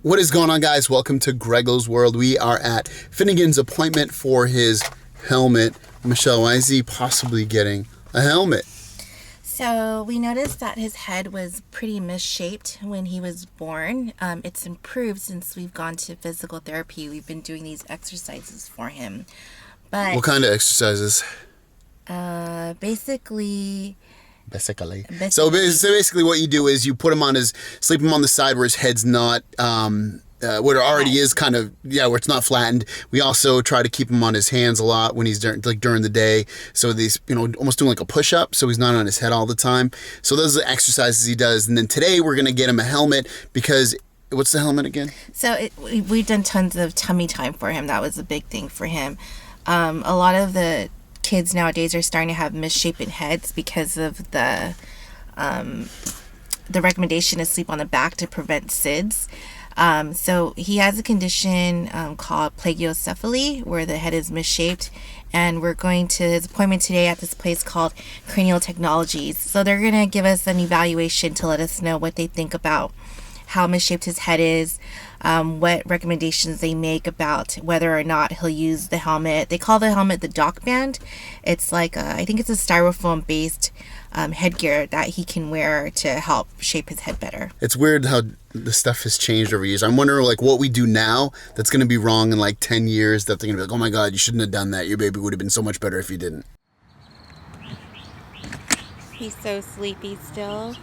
What is going on, guys? Welcome to Grego's World. We are at Finnegan's appointment for his helmet. Michelle, why is he possibly getting a helmet? So we noticed that his head was pretty misshaped when he was born. It's improved since we've gone to physical therapy. We've been doing these exercises for him. But What kind of exercises? basically. So basically what you do is you put him on sleep him on the side where his head's not, where it already is kind of, where it's not flattened. We also try to keep him on his hands a lot when he's during the day. So these, almost doing like a push-up, so he's not on his head all the time. So those are the exercises he does. And then today we're going to get him a helmet because, what's the helmet again? So we've done tons of tummy time for him. That was a big thing for him. A lot of the kids nowadays are starting to have misshapen heads because of the recommendation to sleep on the back to prevent SIDS. So he has a condition called Plagiocephaly, where the head is misshaped, and we're going to his appointment today at this place called Cranial Technologies. So they're going to give us an evaluation to let us know what they think about how misshaped his head is, what recommendations they make about whether or not he'll use the helmet. They call the helmet the dock band. It's like I think it's a styrofoam based headgear that he can wear to help shape his head better. It's weird how the stuff has changed over years. I'm wondering what we do now that's going to be wrong in like 10 years, that they're going to be like, oh my God, you shouldn't have done that. Your baby would have been so much better if you didn't. He's so sleepy still.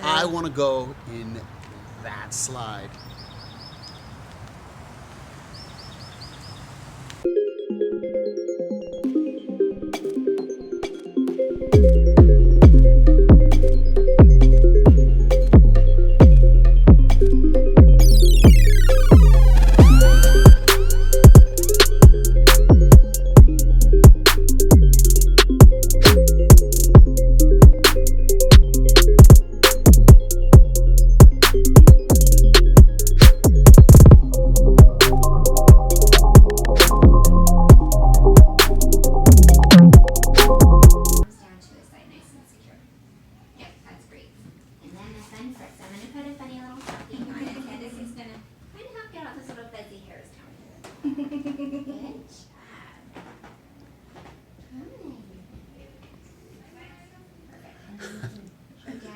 I want to go in that slide.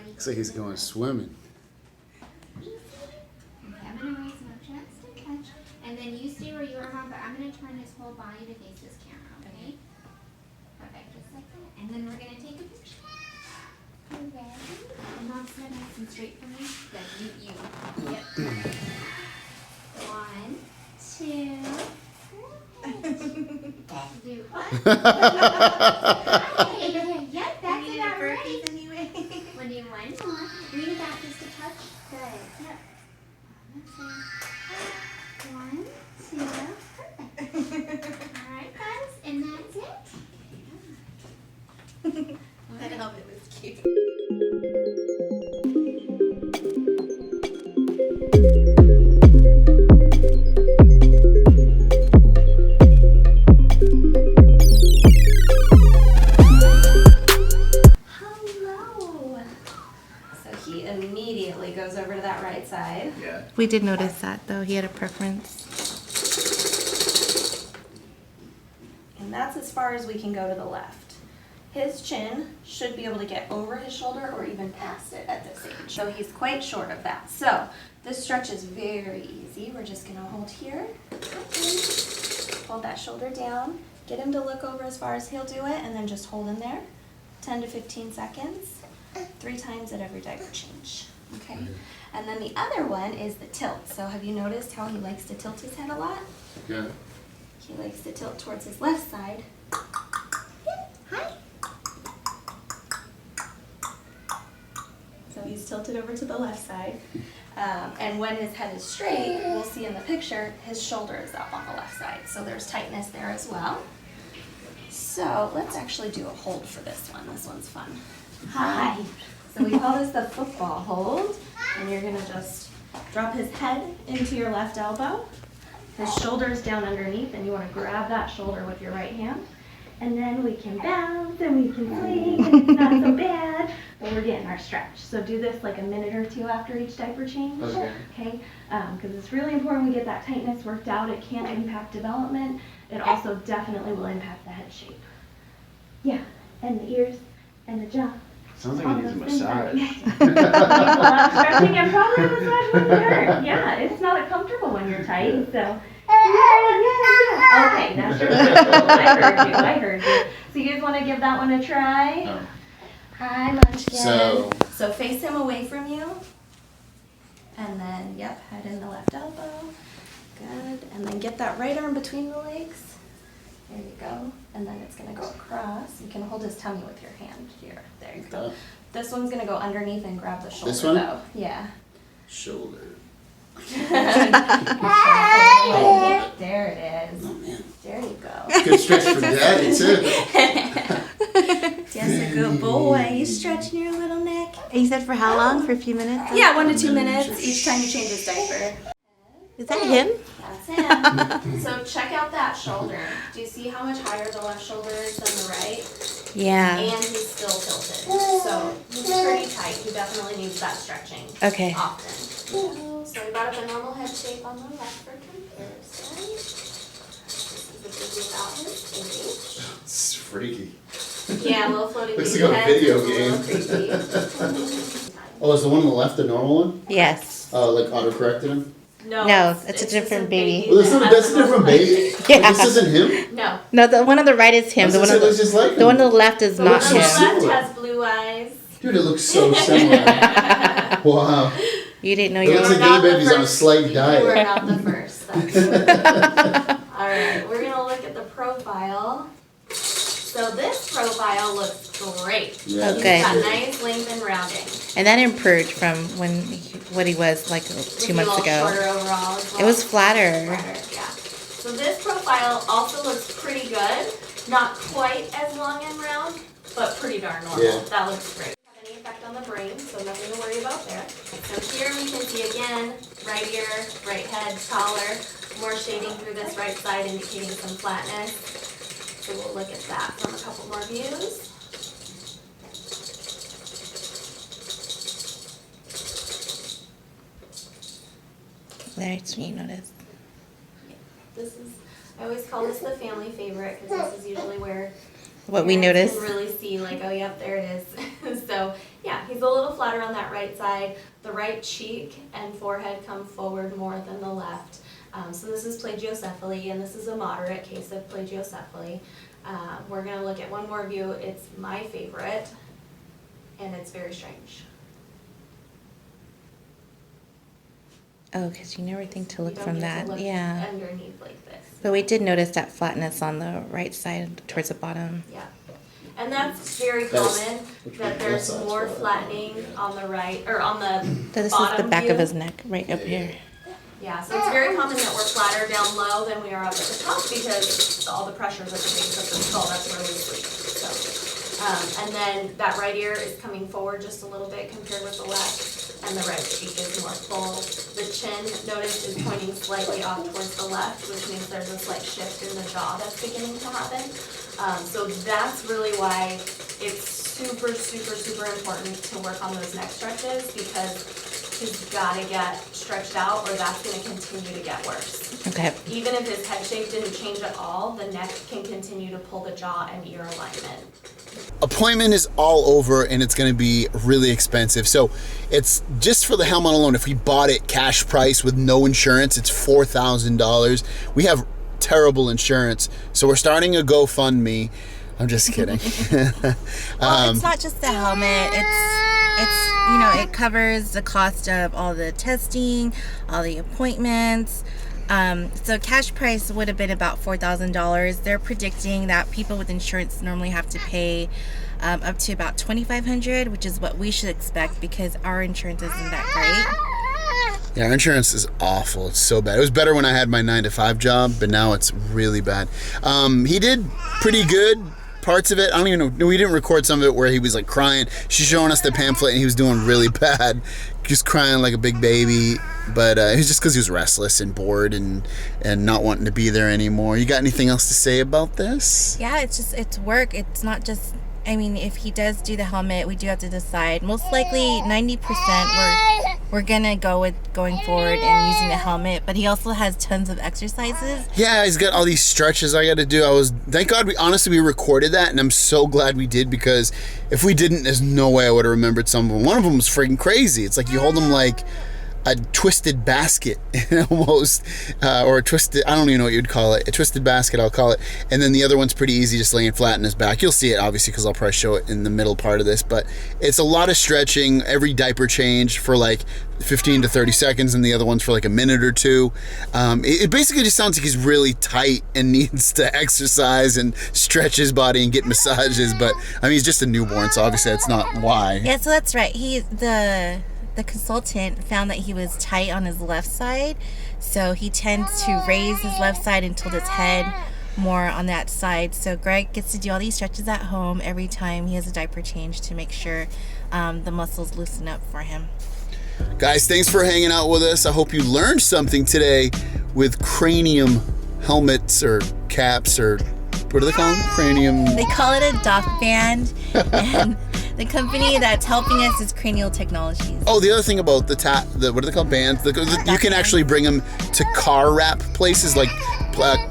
Looks like he's going swimming. Okay, I'm going to raise him up just a touch. And then you stay where you are, Mom, but I'm going to turn his whole body to face this camera, okay? Perfect, just like that. And then we're going to take a picture. You ready? And Mom, stand nice and straight for me. Good, you. Yep. 1, 2. Do Yep, that's about right. Anyway. We'll do one more. Lean it back just a touch. Good. Yep. 1, 2. Perfect. All right, guys, and that's it. That helmet was cute. Goes over to that right side. Yeah. We did notice that, though. He had a preference. And that's as far as we can go to the left. His chin should be able to get over his shoulder or even past it at this age. So he's quite short of that. So this stretch is very easy. We're just going to hold here. Hold that shoulder down. Get him to look over as far as he'll do it, and then just hold him there. 10 to 15 seconds. 3 times at every diaper change. Okay, and then the other one is the tilt. So have you noticed how he likes to tilt his head a lot? Yeah. He likes to tilt towards his left side. Hi. So he's tilted over to the left side. And when his head is straight, we'll see in the picture, his shoulder is up on the left side. So there's tightness there as well. So let's actually do a hold for this one. This one's fun. Hi. So we call this the football hold, and you're gonna just drop his head into your left elbow. His shoulder's down underneath, and you wanna grab that shoulder with your right hand, And then we can bounce and we can swing, and it's not so bad, but we're getting our stretch. So do this like a minute or two after each diaper change. Okay? Because it's really important we get that tightness worked out. It can impact development. It also definitely will impact the head shape. Yeah, and the ears and the jaw. Sounds like it needs a massage. A lot of stretching and probably a massage wouldn't hurt. Yeah, it's not comfortable when you're tight, so. Yeah. Okay, that's your I heard you. So you guys want to give that one a try? Oh. Hi, Munchkin. So face him away from you. And then, yep, head in the left elbow. Good. And then get that right arm between the legs. There you go. And then it's going to go across. You can hold his tummy with your hand here. There you go. This one's going to go underneath and grab the shoulder. This one? Though. Yeah. shoulder. There it is. Oh man. There you go. Good stretch for daddy too. Just a good boy. You stretching your little neck. You said for how long? For a few minutes? Yeah, 1 to 2 minutes each time you change his diaper. Is that him? That's him. So check out that shoulder. Do you see how much higher the left shoulder is than the right? Yeah. And he's still tilted. So he's pretty tight. He definitely needs that stretching. Okay. Often. So we got up a normal head shape on the left for comparison. This is a biggie about his age. It's freaky. Yeah, a little floating Looks baby like a head. video It's a game. little creepy. Oh, is the one on the left the normal one? Yes. Oh, like auto-corrected him? No, it's a different baby. Well, that's a different baby? Yeah. Like, this isn't him? No. No, the one on the right is him. The one on looks just like the one him. on the left is The not one on the him. left Similar. has blue eyes. Dude, it looks so similar. Wow. You didn't know It you looks were. like the other baby's on a slight You were diet. not the first. Alright, we're gonna look at the profile. So this profile looks great. Yeah. Oh, good. He's got nice length and rounding. And that improved from what he was like Is 2 he a months little ago. shorter overall as well? It was flatter. Flatter, yeah. So this profile also looks pretty good. Not quite as long and round, but pretty darn normal. Yeah. That looks great. Have any effect on the brain, so nothing to worry about there. So here we can see again, right ear, right head, collar, more shading through this right side indicating some flatness. So we'll look at that from a couple more views. That's what you noticed. This is, I always call this the family favorite because this is usually where What we parents noticed. can really see like, oh yep, there it is. So yeah, he's a little flatter on that right side. The right cheek and forehead come forward more than the left. So this is plagiocephaly, and this is a moderate case of plagiocephaly. We're going to look at one more view. It's my favorite, and it's very strange. Oh, because you never think to You look don't from get to that. look Yeah. underneath like this. But we did notice that flatness on the right side towards the bottom. Yeah. And that's very That's- common, which that one? there's That side's more flat. flattening on the right, or on the So this bottom is the back view. of his neck, right up here. Yeah, so it's very common that we're flatter down low than we are up at the top because all the pressures at the base of the skull, that's where we sleep. So, and then that right ear is coming forward just a little bit compared with the left, and the right cheek is more full. The chin, notice, is pointing slightly off towards the left, which means there's a slight shift in the jaw that's beginning to happen. So that's really why it's super, super, super important to work on those neck stretches because he's got to get stretched out or that's going to continue to get worse. Okay. Even if his head shape didn't change at all, the neck can continue to pull the jaw and ear alignment. Appointment is all over and it's going to be really expensive. So it's just for the helmet alone. If we bought it cash price with no insurance, it's $4,000. We have terrible insurance. So we're starting a GoFundMe. I'm just kidding. Well, it's not just the helmet. It's it covers the cost of all the testing, all the appointments. So cash price would have been about $4,000. They're predicting that people with insurance normally have to pay up to about $2,500, which is what we should expect because our insurance isn't that great. Yeah, our insurance is awful. It's so bad. It was better when I had my 9-to-5 job, but now it's really bad. He did pretty good. Parts of it, I don't even know. We didn't record some of it where he was like crying. She's showing us the pamphlet and he was doing really bad, just crying like a big baby. But it was just because he was restless and bored and not wanting to be there anymore. You got anything else to say about this? Yeah, it's work. It's not just, I mean, if he does do the helmet, we do have to decide. Most likely 90% we're gonna go with going forward and using the helmet, but he also has tons of exercises. Yeah, he's got all these stretches I got to do. Thank God we recorded that, and I'm so glad we did, because if we didn't, there's no way I would have remembered some of them. One of them was freaking crazy. It's like you hold them like a twisted basket almost, or a twisted, I don't even know what you'd call it, a twisted basket I'll call it, and then the other one's pretty easy, just laying flat in his back. You'll see it obviously because I'll probably show it in the middle part of this, but it's a lot of stretching, every diaper change for like 15 to 30 seconds, and the other one's for like a minute or two. It basically just sounds like he's really tight and needs to exercise and stretch his body and get massages, but I mean, he's just a newborn, so obviously that's not why. Yeah, so that's right. The consultant found that he was tight on his left side, so he tends to raise his left side and tilt his head more on that side. So Greg gets to do all these stretches at home every time he has a diaper change to make sure the muscles loosen up for him. Guys, thanks for hanging out with us. I hope you learned something today with cranium helmets or caps, or what do they call them? Cranium. They call it a dock band, and the company that's helping us is Cranial Technologies. Oh, the other thing about what are they called? Bands. You can actually bring them to car wrap places, like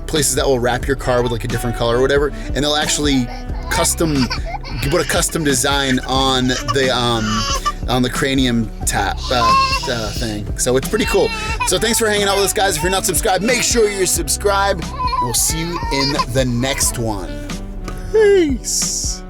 places that will wrap your car with like a different color or whatever, and they'll actually put a custom design on the cranium tap thing. So it's pretty cool. So thanks for hanging out with us, guys. If you're not subscribed, make sure you're subscribed. And we'll see you in the next one. Peace.